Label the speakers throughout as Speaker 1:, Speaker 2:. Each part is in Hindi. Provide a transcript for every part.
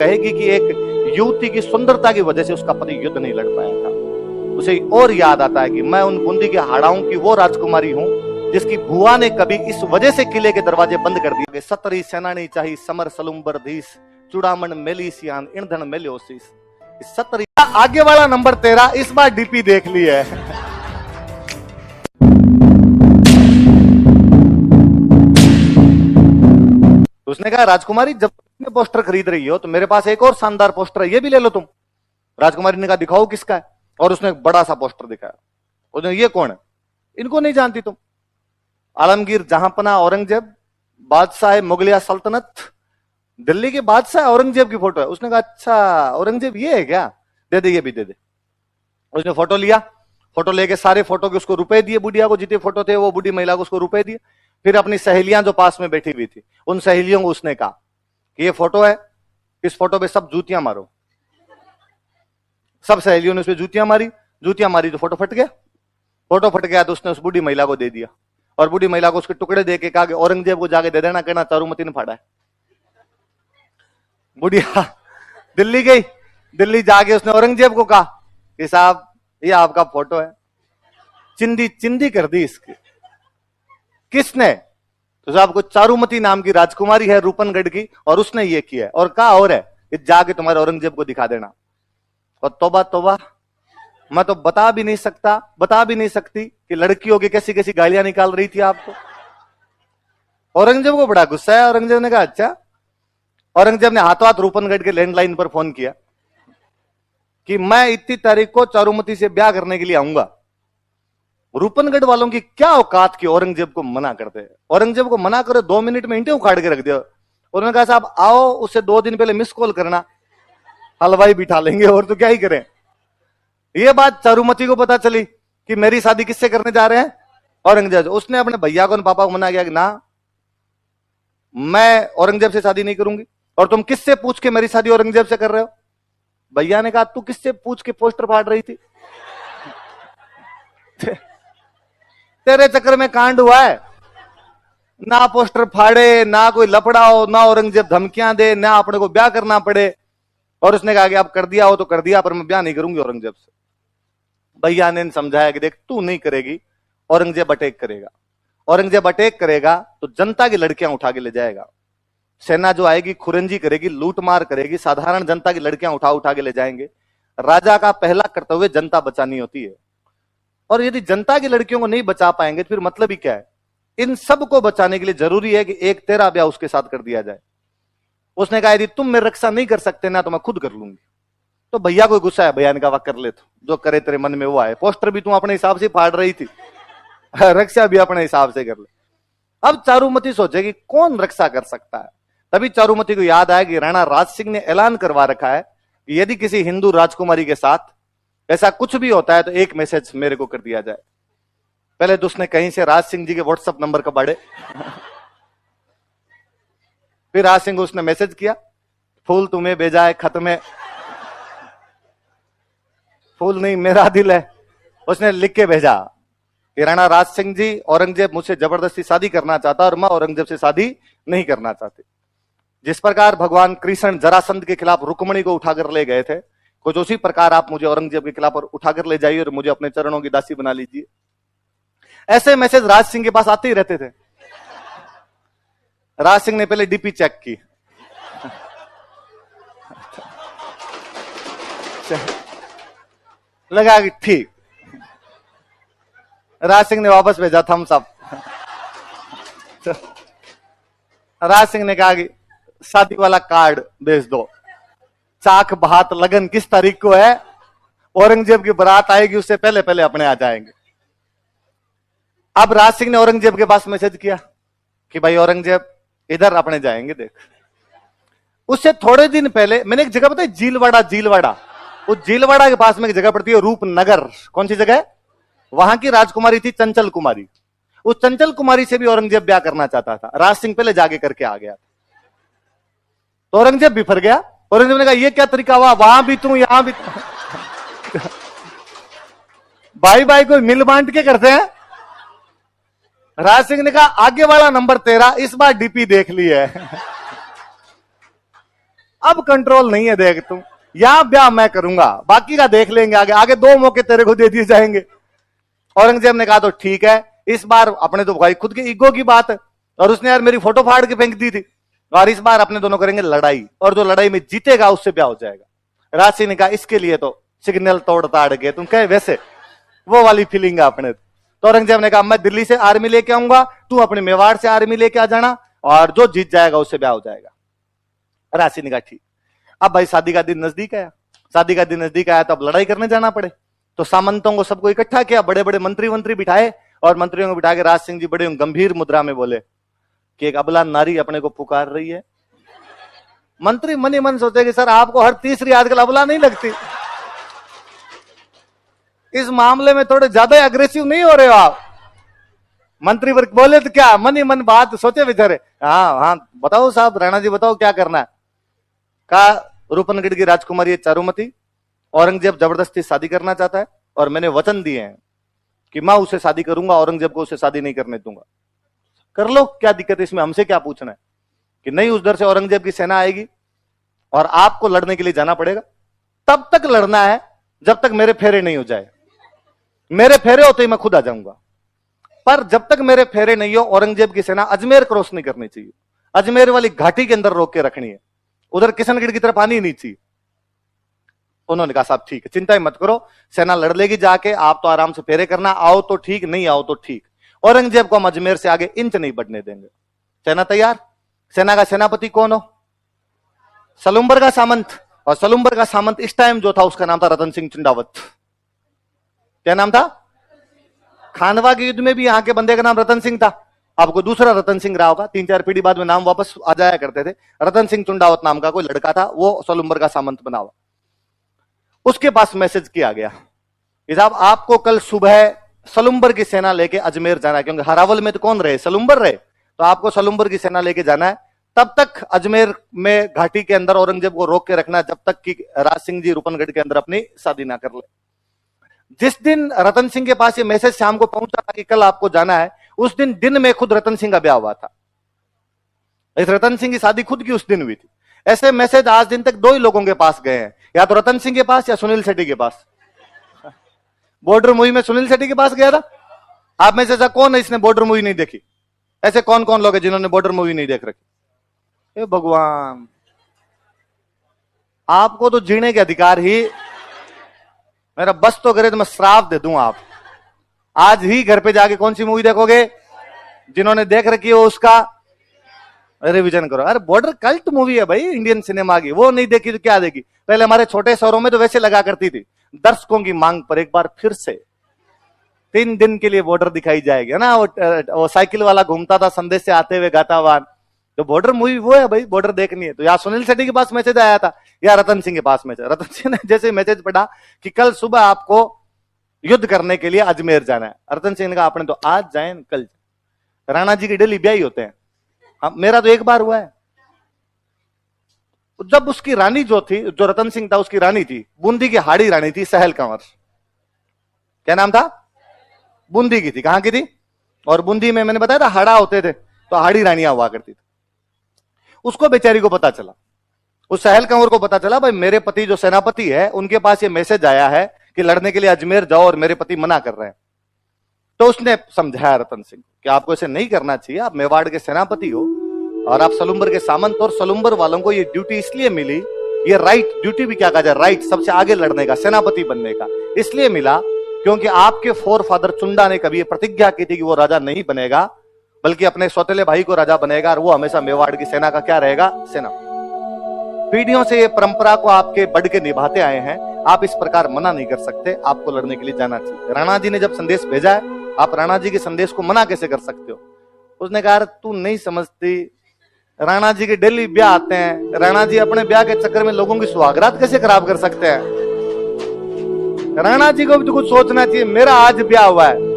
Speaker 1: कहेगी कि एक युवती की सुंदरता की वजह से उसका पति युद्ध नहीं लड़ पाया था। उसे और याद आता है कि मैं उन बूंदी के हाड़ाओं की वो राजकुमारी हूं जिसकी बुआ ने कभी इस वजह से किले के दरवाजे बंद कर दिए। सतरी सेनानी चाही समर सलुम्बर धीस चुड़ामन मेलिसियान ईंधन मेलियोसिस। सतरी आगे वाला नंबर 13 इस बार डीपी देख ली है। उसने कहा राजकुमारी जब तुम पोस्टर खरीद रही हो तो मेरे पास एक और शानदार पोस्टर है, ये भी ले लो तुम। राजकुमारी ने कहा दिखाओ किसका है, और उसने एक बड़ा सा पोस्टर दिखाया। उसने ये कौन है? इनको नहीं जानती तुम? आलमगीर जहांपना औरंगजेब बादशाह मुगलिया सल्तनत दिल्ली के बादशाह औरंगजेब की फोटो है। उसने कहा अच्छा औरंगजेब ये है क्या, दे दे ये भी दे दे। उसने फोटो लिया, फोटो लेके सारे फोटो के उसको रुपए दिए, बुढ़िया को जितने फोटो थे वो बुढ़ी महिला को उसको रुपए दिए। फिर अपनी सहेलियां जो पास में बैठी हुई थी उन सहेलियों को उसने कहा कि ये फोटो है, इस फोटो पे सब जूतियां मारो। सब सहेलियों ने उस पर जूतियां मारी तो फोटो फट गया। फोटो फट गया तो उसने उस बूढ़ी महिला को दे दिया, और बूढ़ी महिला को उसके टुकड़े दे के कहा कि औरंगजेब को जाके दे देना, कहना चारूमती ने फाड़ा है। बुढ़िया दिल्ली गई, दिल्ली जाके उसने औरंगजेब को कहा कि साहब ये आपका फोटो है। चिंदी चिंदी कर दी इसकी। किसने? तो साहब को चारूमती नाम की राजकुमारी है रूपनगढ़ की, और उसने ये किया है। और कहा और है कि जाके तुम्हारे औरंगजेब को दिखा देना। और तौबा तौबा, मैं तो बता भी नहीं सकती कि लड़कियों की कैसी कैसी गालियां निकाल रही थी आपको। औरंगजेब को बड़ा गुस्सा है। औरंगजेब ने कहा अच्छा। औरंगजेब ने हाथों हाथ रूपनगढ़ के लैंडलाइन पर फोन किया कि मैं इतनी तारीख को चारूमती से ब्याह करने के लिए आऊंगा। रूपनगढ़ वालों की क्या औकात की औरंगजेब को मना करते हैं। औरंगजेब को मना करे 2 मिनट में ईंटें उखाड़ के रख दिया। उन्होंने कहा साहब आओ, उससे 2 दिन पहले मिस कॉल करना, हलवाई बिठा लेंगे, और तो क्या ही करें। यह बात चारूमती को पता चली कि मेरी शादी किससे करने जा रहे हैं, औरंगजेब। उसने अपने भैया को, पापा को मना किया कि ना मैं औरंगजेब से शादी नहीं करूंगी। और तुम किससे पूछ के मेरी शादी औरंगजेब से कर रहे हो? भैया ने कहा तू किससे पूछ के पोस्टर फाड़ रही थी? तेरे चक्कर में कांड हुआ है। ना पोस्टर फाड़े, ना कोई लफड़ा हो, ना औरंगजेब धमकियां दे, ना अपने को ब्याह करना पड़े। और उसने कहा कि आप कर दिया हो तो कर दिया, पर मैं ब्याह नहीं करूंगी औरंगजेब से। भैया ने समझाया कि देख तू नहीं करेगी, औरंगजेब अटैक करेगा। औरंगजेब अटैक करेगा तो जनता की लड़कियां उठा के ले जाएगा। सेना जो आएगी खुरंजी करेगी, लूटमार करेगी, साधारण जनता की लड़कियां उठा के ले जाएंगे। राजा का पहला कर्तव्य जनता बचानी होती है। और यदि जनता की लड़कियों को नहीं बचा पाएंगे तो फिर मतलब ही क्या है? इन सब को बचाने के लिए जरूरी है कि एक तेरा ब्याह उसके साथ कर दिया जाए। उसने कहा यदि तुम मेरी रक्षा नहीं कर सकते ना तो मैं खुद कर लूंगी। तो भैया को गुस्सा है। भैया ने कहा कर ले, तो जो करे तेरे मन में वो आए। पोस्टर भी तुम अपने हिसाब से फाड़ रही थी, रक्षा भी अपने हिसाब से कर ले। अब चारूमती सोचेगी कौन रक्षा कर सकता है। तभी चारूमती को याद आया कि राणा राज सिंह ने ऐलान करवा रखा है कि यदि किसी हिंदू राजकुमारी के साथ ऐसा कुछ भी होता है तो एक मैसेज मेरे को कर दिया जाए। पहले तो उसने कहीं से राज सिंह जी के व्हाट्सएप नंबर का बाड़े फिर राज सिंह को उसने मैसेज किया, फूल तुम्हें भेजा है खत में, फूल नहीं मेरा दिल है। उसने लिख के भेजा कि राणा राज सिंह जी, औरंगजेब मुझसे जबरदस्ती शादी करना चाहता और मैं औरंगजेब से शादी नहीं करना चाहती। जिस प्रकार भगवान कृष्ण जरासंध के खिलाफ रुक्मणी को उठाकर ले गए थे, कुछ उसी प्रकार आप मुझे औरंगजेब के खिलाफ उठाकर ले जाइए और मुझे अपने चरणों की दासी बना लीजिए। ऐसे मैसेज राज सिंह के पास आते ही रहते थे। राज सिंह ने पहले डीपी चेक की, लगा कि ठीक। राज सिंह ने वापस भेजा थम्स अप। राज सिंह ने कहा कि शादी वाला कार्ड भेज दो, चाक भात लगन किस तारीख को है, औरंगजेब की बारात आएगी उससे पहले पहले अपने आ जाएंगे। अब राज सिंह ने औरंगजेब के पास मैसेज किया कि भाई औरंगजेब इधर अपने जाएंगे देख। उससे थोड़े दिन पहले मैंने एक जगह बताई जीलवाड़ा, उस जीलवाड़ा के पास में एक जगह पड़ती है रूपनगर। कौन सी जगह? वहां की राजकुमारी थी चंचल कुमारी। उस चंचल कुमारी से भी औरंगजेब ब्याह करना चाहता था। राज सिंह पहले जाके करके आ गया तो औरंगजेब बिफर गया। औरंगजेब ने कहा ये क्या तरीका हुआ, वहां भी तू यहां भी भाई भाई को मिल बांट के करते हैं। राज सिंह ने कहा आगे वाला नंबर 13 इस बार डीपी देख ली है। अब कंट्रोल नहीं है, देख तुम, यहां ब्याह मैं करूंगा, बाकी का देख लेंगे आगे, आगे 2 मौके तेरे को दे दिए जाएंगे। औरंगजेब ने कहा तो ठीक है, इस बार अपने तो भाई खुद के ईगो की बात है, और उसने यार मेरी फोटो फाड़ के फेंक दी थी, और इस बार अपने दोनों करेंगे लड़ाई, और जो लड़ाई में जीतेगा उससे ब्याह हो जाएगा। राशि ने कहा इसके लिए तो सिग्नल तोड़ ताड़ के तुम कहे वैसे वो वाली फीलिंग है अपने। तो औरंगजेब ने कहा मैं दिल्ली से आर्मी लेके आऊंगा, तू अपने मेवाड़ से आर्मी लेके आ जाना, और जो जीत जाएगा उससे ब्याह हो जाएगा। राशि ने कहा ठीक। अब भाई शादी का दिन नजदीक आया, शादी का दिन नजदीक आया तो अब लड़ाई करने जाना पड़े, तो सामंतों को सबको इकट्ठा किया, बड़े बड़े मंत्री बिठाए, और मंत्रियों को बिठा के राज सिंह जी बड़े गंभीर मुद्रा में बोले कि एक अबला नारी अपने को पुकार रही है। मंत्री मन ही मन सोचे कि सर आपको हर तीसरी आजकल अबला नहीं लगती, इस मामले में थोड़े ज्यादा अग्रेसिव नहीं हो रहे हो आप। मंत्री वर्ग बोले तो क्या, मन ही मन बात सोचे बेचारे, हाँ हाँ बताओ साहब, राणा जी बताओ क्या करना है। कहा रूपनगढ़ की राजकुमारी चारुमती, औरंगजेब जबरदस्ती शादी करना चाहता है, और मैंने वचन दिए हैं कि मैं उसे शादी करूंगा, औरंगजेब को उसे शादी नहीं करने दूंगा। कर लो, क्या दिक्कत है इसमें, हमसे क्या पूछना है। कि नहीं, उधर से औरंगजेब की सेना आएगी और आपको लड़ने के लिए जाना पड़ेगा, तब तक लड़ना है जब तक मेरे फेरे नहीं हो जाए, मेरे फेरे होते ही मैं खुद आ जाऊंगा, पर जब तक मेरे फेरे नहीं हो औरंगजेब की सेना अजमेर क्रॉस नहीं करनी चाहिए, अजमेर वाली घाटी के अंदर रोक के रखनी है, उधर किशनगढ़ की तरफ आनी नहीं चाहिए। उन्होंने कहा साहब ठीक है, चिंता ही मत करो, सेना लड़ लेगी जाके, आप तो आराम से फेरे करना, आओ तो ठीक, नहीं आओ तो ठीक, औरंगजेब को हम अजमेर से आगे इंच नहीं बढ़ने देंगे। सेना तैयार। सेना का सेनापति कौन हो? सलुम्बर का सामंत, और सलुम्बर का सामंत इस टाइम जो था उसका नाम था रतन सिंह चुंडावत। क्या नाम था? खानवा के युद्ध में भी यहां के बंदे का नाम रतन सिंह था, आपको दूसरा रतन सिंह रहा होगा, 3-4 पीढ़ी बाद में नाम वापस आ जाया करते थे। रतन सिंह चुंडावत नाम का कोई लड़का था, वो सलुम्बर का सामंत बना हुआ। उसके पास मैसेज किया गया कि साहब आपको कल सुबह सलुम्बर की सेना लेके अजमेर जाना है, क्योंकि हरावल में तो कौन रहे, सलुम्बर रहे, तो आपको सलुम्बर की सेना लेके जाना है, तब तक अजमेर में घाटी के अंदर औरंगजेब को रोक के रखना जब तक कि राज सिंह जी रूपनगढ़ के अंदर अपनी शादी ना कर ले। जिस दिन रतन सिंह के पास ये मैसेज शाम को पहुंचा था कि कल आपको जाना है, उस दिन में खुद रतन सिंह का ब्याह हुआ था। इस रतन सिंह की शादी खुद की उस दिन हुई थी। ऐसे मैसेज आज दिन तक 2 ही लोगों के पास गए हैं, या तो रतन सिंह के पास या सुनील शेट्टी के पास। बॉर्डर मूवी में सुनील शेट्टी के पास गया था। आप में से ऐसा कौन है इसने बॉर्डर मूवी नहीं देखी? ऐसे कौन कौन लोग हैं जिन्होंने बॉर्डर मूवी नहीं देख रखी? ए भगवान, आपको तो जीने के अधिकार ही, मेरा बस तो करे तो मैं श्राप दे दूं। आप आज ही घर पे जाके कौन सी मूवी देखोगे? जिन्होंने देख रखी हो उसका रिवीजन करो। अरे बॉर्डर कल्ट मूवी है भाई इंडियन सिनेमा की, वो नहीं देखी तो क्या देखी? पहले हमारे छोटे शहरों में तो वैसे लगा करती थी, दर्शकों की मांग पर एक बार फिर से 3 दिन के लिए बॉर्डर दिखाई जाएगी, है ना। वो साइकिल वाला घूमता था संदेश से आते हुए गाता हुआ, तो बॉर्डर मूवी वो है भाई, बॉर्डर देखनी है। तो या सुनील शेट्टी के पास मैसेज आया था या रतन सिंह के पास मैसेज। रतन सिंह ने जैसे मैसेज पढ़ा कि कल सुबह आपको युद्ध करने के लिए अजमेर जाना है, रतन सिंह ने कहा आपने तो आज जाए कल जाए। राणा जी के डेली ब्याह ही होते हैं, मेरा तो एक बार हुआ है। जब उसकी रानी जो थी, जो रतन सिंह था उसकी रानी थी, बूंदी की हाड़ी रानी थी, सहल कंवर। क्या नाम था? बूंदी की थी। कहां की थी? और बूंदी में मैंने बताया था हाड़ा होते थे, तो हाड़ी रानियां हुआ करती थी। उसको बेचारी को पता चला, उस सहल कंवर को पता चला भाई मेरे पति जो सेनापति है उनके पास ये मैसेज आया है कि लड़ने के लिए अजमेर जाओ और मेरे पति मना कर रहे हैं। तो उसने समझाया रतन सिंह कि आपको ऐसे नहीं करना चाहिए, आप मेवाड़ के सेनापति हो और आप सलुम्बर के सामंत, और सलुम्बर वालों को ये ड्यूटी इसलिए मिली, ये राइट, ड्यूटी भी क्या कहा जाए, राइट, सबसे आगे लड़ने का, सेनापति बनने का, इसलिए मिला क्योंकि आपके फोर फादर चुंडा ने कभी प्रतिज्ञा की थी कि वो राजा नहीं बनेगा बल्कि अपने सौतेले भाई को राजा बनेगा, और वो हमेशा मेवाड़ की सेना का क्या रहेगा, सेना। पीढ़ियों से ये परंपरा को आपके बढ़ के निभाते आए हैं, आप इस प्रकार मना नहीं कर सकते, आपको लड़ने के लिए जाना चाहिए। राणा जी ने जब संदेश भेजा है, आप राणा जी के संदेश को मना कैसे कर सकते हो? उसने कहा तू नहीं समझती, राणा जी के डेली ब्याह आते हैं, राणा जी अपने ब्याह के चक्कर में लोगों की सुहागरात कैसे खराब कर सकते हैं? राणा जी को भी तो कुछ सोचना चाहिए, मेरा आज ब्याह हुआ है।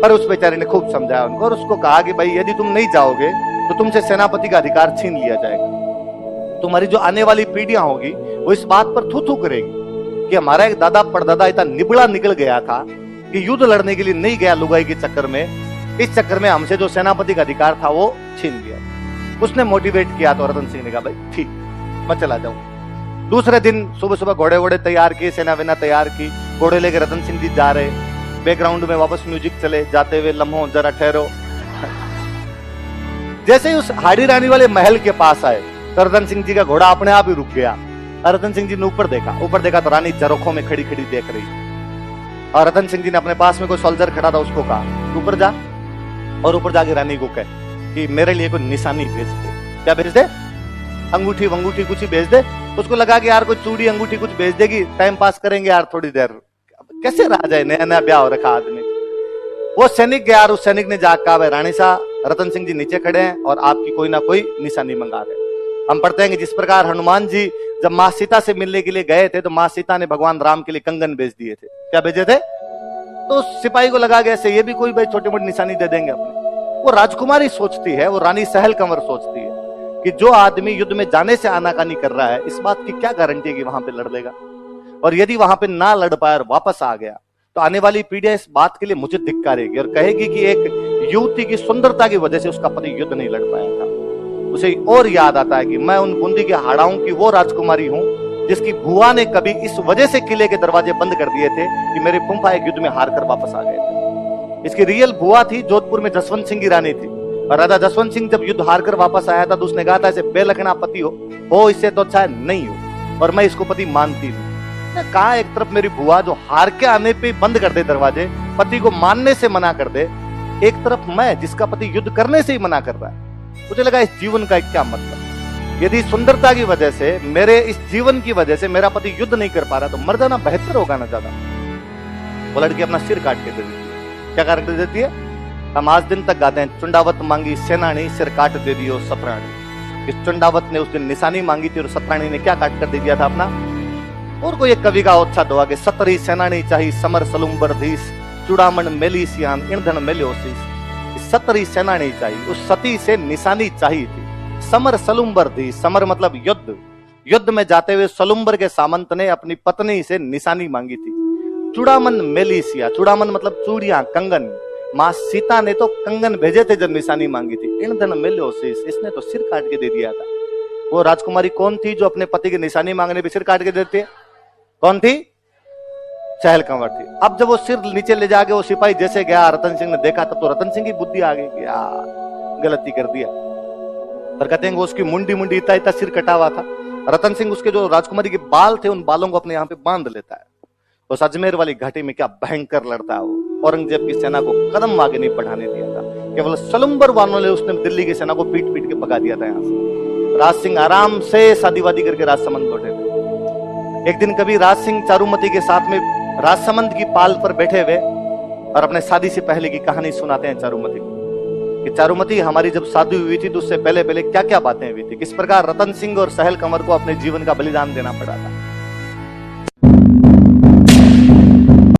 Speaker 1: पर उस बेचारे ने खूब समझाया उनको और उसको कहा कि भाई यदि तुम नहीं जाओगे तो तुमसे सेनापति का अधिकार छीन लिया जाएगा। तुम्हारी जो आने वाली पीढ़ियां होगी वो इस बात पर थू थू करेगी कि हमारा एक दादा परदादा इतना निबड़ा निकल गया था कि युद्ध लड़ने के लिए नहीं गया लुगाई के चक्कर में, इस चक्कर में हमसे जो सेनापति का अधिकार था वो छीन लिया। उसने मोटिवेट किया तो रतन सिंह ने कहा भाई ठीक, मैं चला जाऊं। दूसरे दिन सुबह सुबह घोड़े वोड़े तैयार किए, सेना वेना तैयार की, घोड़े लेके रतन सिंह जी जा रहे, बैकग्राउंड में वापस म्यूजिक चले, जाते हुए लम्हों जरा ठहरो। जैसे ही उस हाड़ी रानी वाले महल के पास आए तो रतन सिंह जी का घोड़ा अपने आप ही रुक गया। और रतन सिंह जी ने ऊपर देखा तो रानी झरोखों में खड़ी खड़ी देख रही। और रतन सिंह जी ने अपने पास में कोई सोल्जर खड़ा था, उसको कहा ऊपर जा, और ऊपर जाके रानी को कहे कि मेरे लिए कोई निशानी भेज दे। क्या भेज दे? अंगूठी वंगूठी कुछ ही भेज दे। उसको लगा कि यार कोई चूड़ी अंगूठी कुछ भेज देगी, टाइम पास करेंगे यार थोड़ी देर। कैसे रहा जाए, नया नया ब्याह हो रखा आदमी। वो सैनिक गया और उस सैनिक ने जाकर कहा भाई रानी साहब, रतन सिंह जी नीचे खड़े हैं और आपकी कोई ना कोई निशानी मंगा रहे। हम पढ़ते हैं कि जिस प्रकार हनुमान जी जब मां सीता से मिलने के लिए गए थे तो मां सीता ने भगवान राम के लिए कंगन भेज दिए थे। क्या भेजे थे? तो सिपाही को लगा गया ऐसे ये भी कोई भाई छोटी मोटी निशानी दे देंगे अपने। वो राजकुमारी सोचती है, वो रानी सहल कंवर सोचती है कि जो आदमी युद्ध में जाने से आनाकानी कर रहा है, इस बात की क्या गारंटी है कि वहां पे लड़ लेगा। और यदि वहां पे ना लड़ पाया और वापस आ गया तो आने वाली पीढ़ियां इस बात के लिए मुझे धिक्कारेगी और कहेगी कि एक युवती की सुंदरता की वजह से उसका पति युद्ध नहीं लड़ पाया था। उसे और याद आता है कि मैं उन बूंदी के हाड़ाओं की वो राजकुमारी हूं जिसकी बुआ ने कभी इस वजह से किले के दरवाजे बंद कर दिए थे कि मेरे फूफा एक युद्ध में हार कर वापस आ गए थे। इसकी रियल बुआ थी जोधपुर में जसवंत सिंह की रानी थी। और राजा जसवंत सिंह जब युद्ध हार कर वापस आया था तो उसने कहा था ऐसे बेलखना पति हो इससे तो अच्छा नहीं हो, और मैं इसको पति मानती हूँ। कहा एक तरफ मेरी बुआ जो हार के आने पे बंद कर दे दरवाजे, पति को मानने से मना कर दे, एक तरफ मैं जिसका पति युद्ध करने से ही मना कर रहा है। मुझे लगा इस जीवन का क्या मतलब। यदि सुंदरता की वजह से, मेरे इस जीवन की वजह से मेरा पति युद्ध नहीं कर पा रहा तो मर जाना बेहतर होगा ना ज्यादा। वो लड़की अपना सिर काट के दे देती है। क्या काट के देती है? हम आज दिन तक गाते हैं चुंडावत मांगी सेनानी, सिर काट दे दियो सतरानी। इस चुंडावत ने उस दिन निशानी मांगी थी और सतरानी ने क्या काट कर दे दिया था अपना। और कोई एक कवि का अच्छा दुआ के सतरी सेनानी चाहिए समर सलुम्बर धीस, चुड़ामन मेली सियान ईंधन मेल्योसीस। सतरी सेनानी चाहिए, उस सती से निशानी चाहिए थी। समर सलुम्बर धीस, समर मतलब युद्ध, युद्ध में जाते हुए सलुम्बर के सामंत ने अपनी पत्नी से निशानी मांगी थी। चुड़ामन मेलिसिया, चुड़ामन मतलब चूड़ियां कंगन, मां सीता ने तो कंगन भेजे थे जब निशानी मांगी थी। ईंधन मेल्योसीस, इसने तो सिर काट के दे दिया था। वो राजकुमारी कौन थी जो अपने पति की निशानी मांगने पे सिर काट के देती है? कौन थी? सहल कंवर थी। अब जब वो सिर नीचे ले जाके वो सिपाही जैसे गया, रतन सिंह ने देखा, तब तो रतन सिंह की बुद्धि आ गई कि यार गलती कर दिया। पर कहते हैं वो उसकी मुंडी इतना इतना सिर कटा हुआ था। रतन सिंह उसके जो राजकुमारी के बाल थे उन बालों को अपने यहाँ पे बांध लेता है। उस अजमेर वाली घाटी में क्या भयंकर लड़ता है वो। औरंगजेब की सेना को कदम आगे नहीं बढ़ाने दिया था। केवल सलुम्बर वालों ने उसने दिल्ली की सेना को पीट पीट के भगा दिया था यहाँ से। राज सिंह आराम से शादी वादी करके राजसमंद लौटे थे। एक दिन कभी राज सिंह चारुमती के साथ में राजसमंद की पाल पर बैठे हुए और अपने शादी से पहले की कहानी सुनाते हैं चारुमती को कि चारुमती हमारी जब शादी हुई थी तो उससे पहले पहले क्या क्या बातें हुई थी, किस प्रकार रतन सिंह और सहल कंवर को अपने जीवन का बलिदान देना पड़ा था।